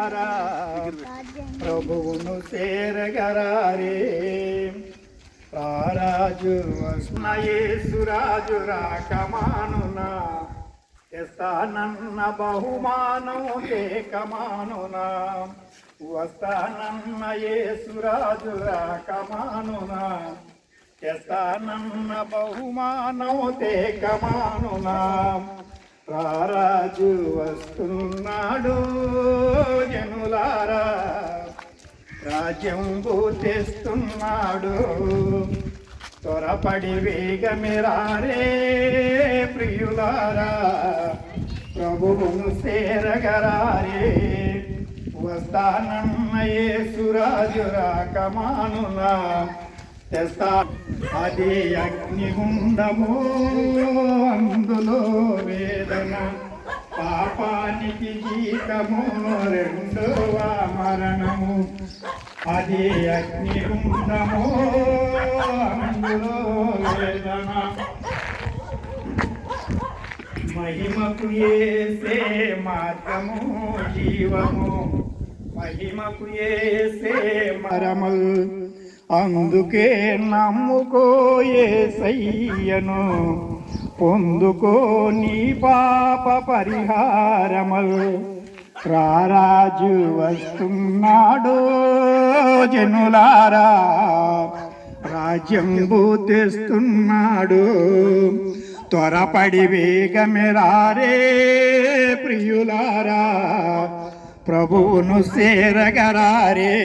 జనులారా ప్రభువును చేరగరారే. రారాజు యేసురాజు రాకమానునా తెస్తానన్న బహుమానం తేకమానునా. వస్తానన్న యేసురాజు రాకమానునా తెస్తానన్న బహుమానం తేకమానునా. రారాజు వస్తున్నాడు జనులారా రాజ్యం తెస్తున్నాడు. త్వరపడి వేగమిరారే ప్రియులారా ప్రభువును చేరగరారే. వస్తానన్న యేసురాజు రాకమానునా తెస్తా అది అగ్నిగుండము అందులో వేదన పాపానికి జీతము రెండవ మరణము. అది అగ్నిగుండము అందులో వేదన మహిమకు యేసే మార్గము జీవము మహిమకు యేసే మరము. అందుకే నమ్ముకో యేసయ్యను పొందుకో నీ పాప పరిహారము. రారాజు వస్తున్నాడు జనులారా రాజ్యంబు తెస్తున్నాడు. త్వరపడి వేగమిరారే ప్రియులారా ప్రభువును చేరగరారే.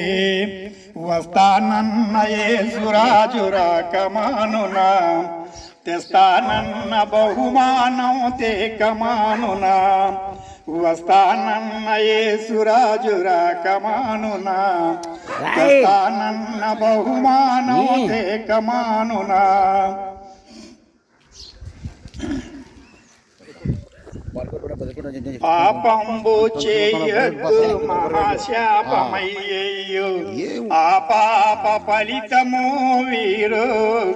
వస్తానన్న యేసురాజు రాకమానునా తెస్తానన్న బహుమానం తేకమానునా. వస్తానన్న యేసురాజు రాకమానునా తెస్తానన్న బహుమానం తేకమానునా. పాపంబు చేయొద్దు మహాశాపమయ్యయ్యో. ఆ పాప ఫలితము వీరు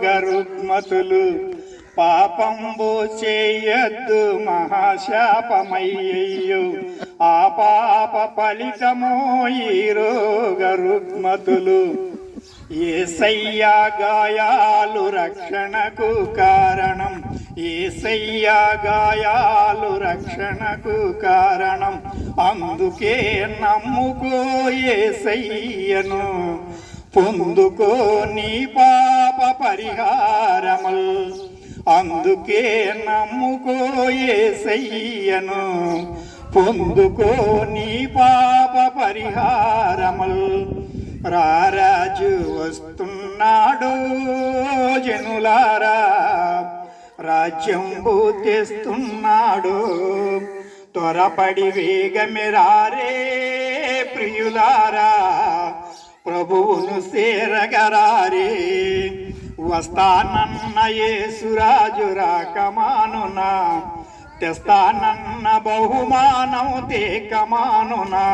గరుగ్మతులు. పాపంబు చేయొద్దు మహాశాపమయ్యయ్యో. ఆ పాప ఫలితము వీరు గరుగ్మతులు. యేసయ్యా గాయాలు రక్షణకు కారణం. యేసయ్యా గాయాలు రక్షణకు కారణం. అందుకే నమ్ముకో యేసయ్యను పొందుకో నీ పాప పరిహారము. అందుకే నమ్ముకో యేసయ్యను పొందుకో నీ పాప పరిహారము. రారాజు వస్తున్నాడు జనులారా రాజ్యంబు తెస్తున్నాడు. త్వరపడి వేగమిరారే ప్రియులారా ప్రభువును చేరగరారే. వస్తానన్న యేసురాజు రాకమానునా తెస్తానన్న బహుమానం తేకమానునా.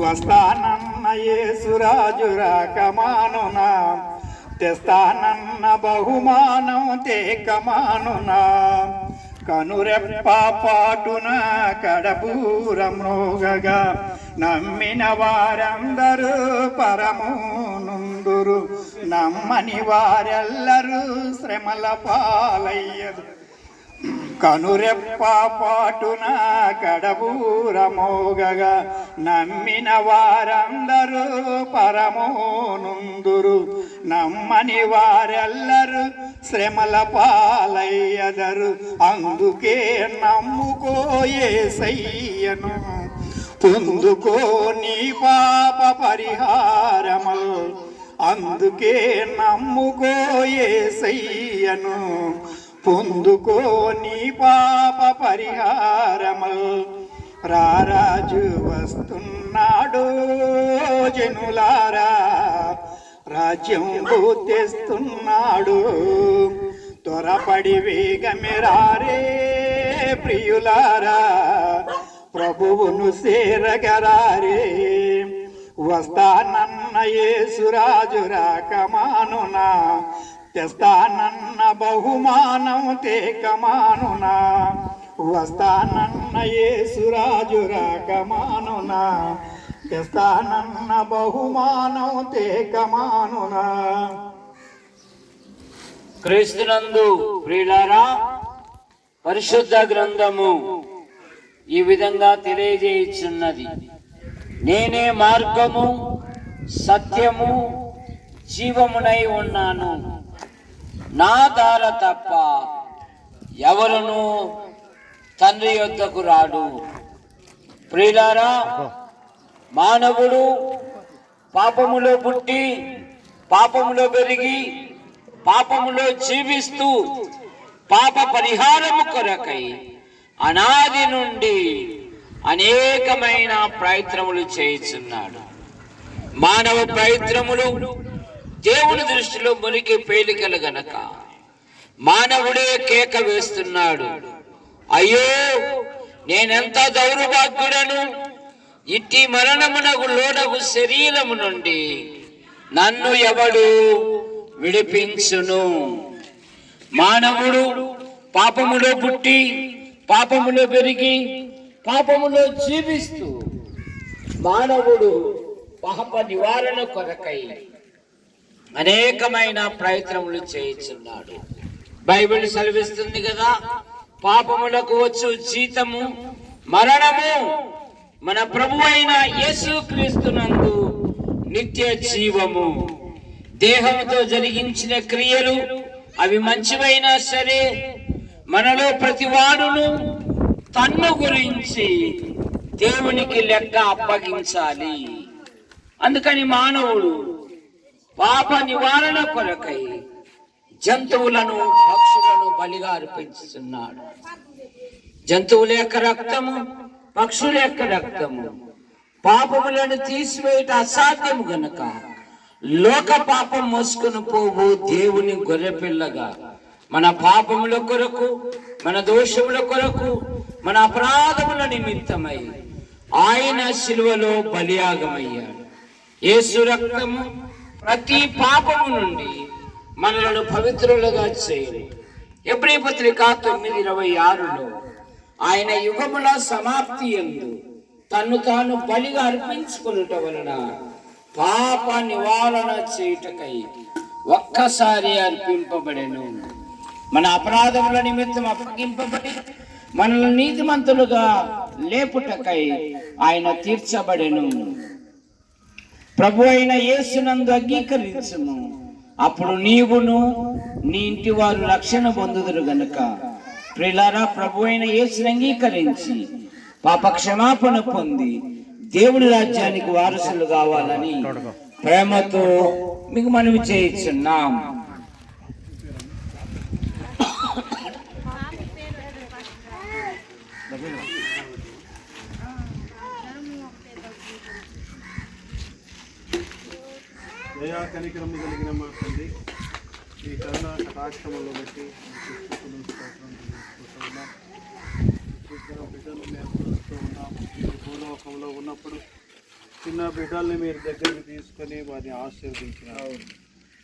వస్తానన్న యేసురాజు రాకమానునా తెస్తానన్న బహుమానం తేకమానునా. కనురెప్ప పాటున కడబూర మ్రోగగా నమ్మిన వారందరూ పరమునుందురు. నమ్మని వారెల్లరూ శ్రమల పాలయ్యరు. కనురెప్ప పాటున కడబూర మోగగా నమ్మిన వారందరూ పరమునుందురు. నమ్మని వారెల్లరూ శ్రమల పాలయ్యదరు. అందుకే నమ్ముకో యేసయ్యను పొందుకో నీ పాప పరిహారము. అందుకే నమ్ముకో యేసయ్యను పొందుకో నీ పాప పరిహారము. రారాజు వస్తున్నాడు జనులారా రాజ్యం తెస్తున్నాడు. త్వరపడి వేగమిరారే ప్రియులారా ప్రభువును చేరగరారే. వస్తానన్న యేసురాజు రాకమానునా తెస్తానన్న బహుమానం తేకమానునా. వస్తానన్న యేసురాజు రాకమానునా తెస్తానన్న బహుమానం తేకమానునా. క్రీస్తునందు ప్రియులారా, పరిశుద్ధ గ్రంథము ఈ విధంగా తెలియజేయుచున్నది. నేనే మార్గము, సత్యము, జీవమునై ఉన్నాను. నా ద్వారా తప్ప ఎవరును తండ్రి యొద్దకు రాడు. ప్రియులారా, మానవుడు పాపములో పుట్టి, పాపములో పెరిగి, పాపములో జీవిస్తూ పాప పరిహారము కొరకై అనాది నుండి అనేకమైన ప్రయత్నములు చేయుచున్నాడు. మానవ ప్రయత్నములు దేవుని దృష్టిలో మురికి పేలికలు గనక మానవుడే కేక వేస్తున్నాడు, అయ్యో నేనెంత దౌర్భాగ్యుడను, ఇట్టి మరణమునకు లోనగు శరీరము నుండి నన్ను ఎవడు విడిపించును. మానవుడు పాపములో పుట్టి, పాపములో పెరిగి, పాపములో జీవిస్తూ మానవుడు పాప నివారణ కొరకై అనేకమైన ప్రయత్నములు చేయుచున్నాడు. బైబిల్ సెలవిస్తుంది కదా, పాపములకు వచ్చు జీతము మరణము, మన ప్రభు అయిన యేసుక్రీస్తునందు నిత్య జీవము. దేహంతో జరిగించిన క్రియలు అవి మంచివైనా సరే, మనలో ప్రతివాడును తన్ను గురించి దేవునికి లెక్క అప్పగించాలి. అందుకని మానవుడు పాప నివారణ కొరకై జంతువులను, పక్షులను బలిగా అర్పించుతున్నాడు. జంతువుల యొక్క రక్తము, పక్షుల యొక్క రక్తము పాపములను తీసివేయట అసాధ్యము గనుక లోక పాపం మోసుకుని పోవు దేవుని గొర్రెపిల్లగా మన పాపముల కొరకు, మన దోషముల కొరకు, మన అపరాధముల నిమిత్తమై ఆయన శిలువలో బలియాగమయ్యాడు. యేసు రక్తము ప్రతి పాపము నుండి మనలను పవిత్రులుగా చేయను. ఎబ్రీ పత్రిక 9:26లో ఆయన యుగముల సమాప్తి యందు తన్ను తాను బలిగా అర్పించుకొనుట వలన పాప నివారణ చేయుటకై ఒక్కసారి అర్పింపబడెను. మన అపరాధముల నిమిత్తం అప్పగింపబడి మనల్ని నీతిమంతులుగా లేపుటకై ఆయన తీర్చబడెను. ప్రభు అయిన యేసునందు అంగీకరించుము, అప్పుడు నీవును నీ ఇంటి వారు రక్షణ పొందుదురు గనుక. ప్రియులారా, ప్రభు అయిన యేసును అంగీకరించి పాప క్షమాపణ పొంది దేవుని రాజ్యానికి వారసులు కావాలని ప్రేమతో మీకు మనవి చేయుచున్నాం. దయా కనికరము కలిగిన మా తండ్రి, ఈ కరుణ కటాక్షములను బట్టి బిడ్డలు మేము చూస్తూ ఉన్నాం. భూలోకంలో ఉన్నప్పుడు చిన్న బిడ్డల్ని మీరు దగ్గరికి తీసుకొని వారిని ఆశీర్వదించినారు.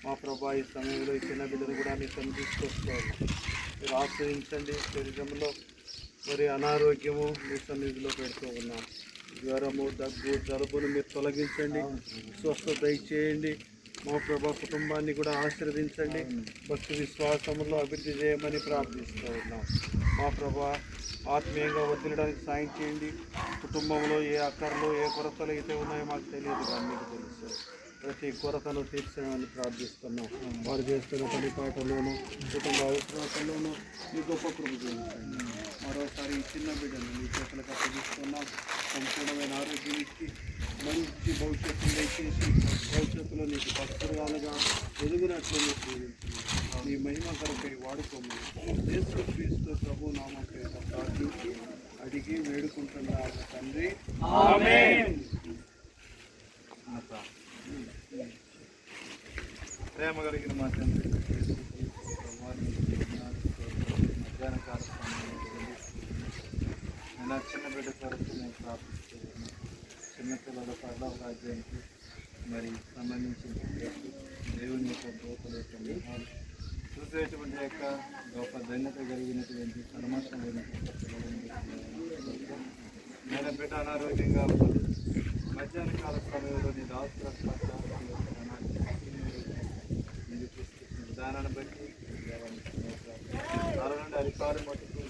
మా ప్రభా, ఈ సమయంలో ఈ చిన్న బిడ్డలు కూడా మీ తను తీసుకొస్తారు. మీరు ఆశ్రయించండి. శరీరంలో మరి అనారోగ్యము మీ సన్నిధిలో పెడుతూ ఉన్నాం. జ్వరము, దగ్గు, జలుబును మీరు తొలగించండి, స్వస్థత దయచేయండి. మా ప్రభా, కుటుంబాన్ని కూడా ఆశీర్వదించండి, భక్తి విశ్వాసములో అభివృద్ధి చేయమని ప్రార్థిస్తూ ఉన్నాం. మా ప్రభా, ఆత్మీయంగా వదిలడానికి సాయం చేయండి. కుటుంబంలో ఏ అక్కర్లు, ఏ కొరతలు అయితే ఉన్నాయో మాకు తెలియదు, కానీ మీకు తెలుసు. ప్రతి కొరతను తీర్చడానికి ప్రార్థిస్తున్నాం. వారు చేస్తున్న పని పాటలోనూ, కుటుంబ అవసరాలలోనూ మీ గొప్ప కృప చేయించండి. మరోసారి ఈ చిన్న బిడ్డను మీ చేతులకు అప్పగిస్తున్నాం. సంపూర్ణమైన ఆరోగ్యం ఇచ్చి మంచి భవిష్యత్తును దయచేసి భవిష్యత్తులో నీకు భక్తురాలుగా ఎదుగునట్లు మీ మహిమ కొరకై వాడుకోమని యేసుక్రీస్తు ప్రభు నామం పేరిట ప్రార్థించి అడిగి వేడుకుంటున్నాము తండ్రి, ఆమేన్. ప్రేమ కలిగిన మా తండ్రి, మధ్యాహ్న కార్యక్రమంలో చిన్న బిడ్డ కొరకు నేను ప్రార్థిస్తున్నాను. చిన్నపిల్లల పర్వ రాజ్యానికి మరి సంబంధించిన దేవుని యొక్క దోతల యొక్క నిర్మాణం చూసేటువంటి యొక్క గొప్ప ధన్యత కలిగినటువంటి పరమాత్మైన నేను బిడ్డ అనారోగ్యంగా ఉన్నది. మధ్యాహ్న కాల సమయంలో నీ దాసుల పట్ల విధానాన్ని బట్టి నుండి అధికారం మటుకు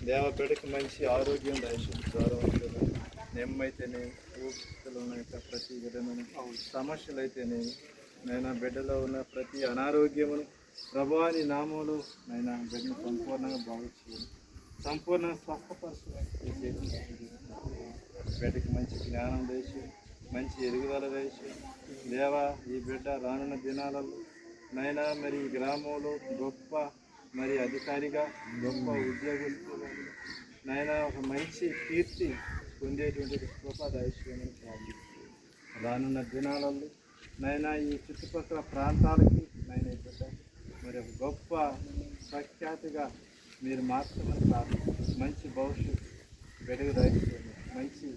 దేవ బిడ్డకి మంచి ఆరోగ్యం దయచేసి నెమ్మైతేనే ఊపిరితిత్తులో ఉన్న ప్రతి విధమైన సమస్యలు అయితేనే నైనా బిడ్డలో ఉన్న ప్రతి అనారోగ్యమును ప్రభువాని నామంలో నైనా బిడ్డను సంపూర్ణంగా బాగు చేయాలి, సంపూర్ణంగా స్వస్థపరచాలి. బిడ్డకి మంచి జ్ఞానం వేసి మంచి ఎరుగుదల వేసి దేవా ఈ బిడ్డ రానున్న దినాలలో నైనా మరి ఈ గ్రామంలో గొప్ప మరి అధికారిగా గొప్ప ఉద్యోగస్తులు నైనా ఒక మంచి కీర్తి పొందేటువంటి కృప దయచేయమని ప్రార్థిస్తున్నాను. రానున్న దినాలలో నైనా ఈ చుట్టుపక్కల ప్రాంతాలకి నైనా ఈ బిడ్డ మరి ఒక గొప్ప ప్రఖ్యాతిగా మీరు మార్చమని ప్రార్థిస్తున్నాను. మంచి భవిష్యత్తు బిడ్డకు దయచేయండి, మంచి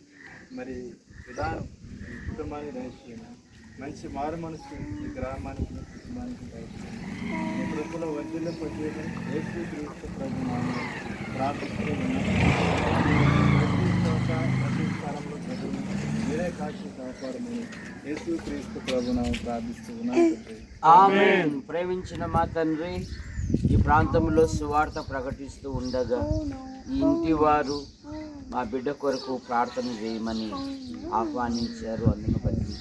మరి విధానం ఈ కుటుంబానికి దయచేయండి, మంచి మారు మనసు ఈ గ్రామానికి కుటుంబానికి దయచేయండి. ఈ కృపలో వడ్డీలో పొందేదని యేసు క్రీస్తు ప్రభు నామములో ప్రార్థిస్తూ ఉన్నాం. ప్రతి చోట ప్రతి స్థలంలో ప్రజలు మీరే కాచి కాపాడమని యేసు క్రీస్తు ప్రభు నామములో ప్రార్థిస్తూ ఉన్నాం. ఆమేన్. ప్రేమించిన మా తండ్రి, ఈ ప్రాంతంలో సువార్త ప్రకటిస్తూ ఉండగా ఈ ఇంటి వారు మా బిడ్డ కొరకు ప్రార్థన చేయమని ఆహ్వానించారు. అందును బట్టి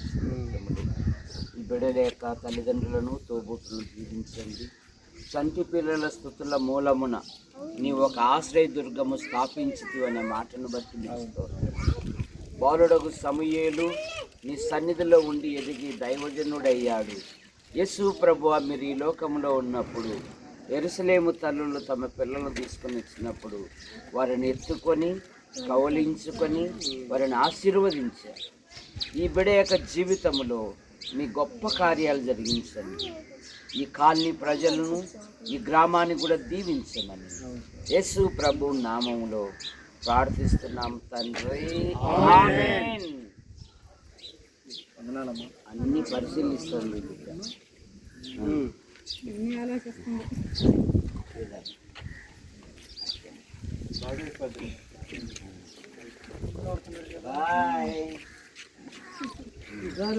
ఈ బిడ్డల యొక్క తల్లిదండ్రులను తోబుట్టులను దీవించండి. చంటి పిల్లల స్థుతుల మూలమున నీ ఒక ఆశ్రయ దుర్గము స్థాపించుతూ అనే మాటను బట్టి బాలుడగు సమూయేలు నీ సన్నిధిలో ఉండి ఎదిగి దైవజనుడయ్యాడు. యేసు ప్రభువా, మీరు ఈ లోకంలో ఉన్నప్పుడు యెరూషలేము తల్లులు తమ పిల్లలను తీసుకొని వచ్చినప్పుడు వారిని ఎత్తుకొని కౌలించుకొని వారిని ఆశీర్వదించారు. ఈ బిడ్డ యొక్క జీవితంలో మీ గొప్ప కార్యాలు జరిగించండి. ఈ కాలనీ ప్రజలను, ఈ గ్రామాన్ని కూడా దీవించమని యేసు ప్రభు నామములో ప్రార్థిస్తున్నాం తండ్రి. ఆమేన్. అన్ని పరిశీలిస్తుంది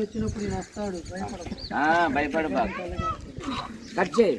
వచ్చినప్పుడు నేను వస్తాడు, భయపడ బాగా కట్ చేయి.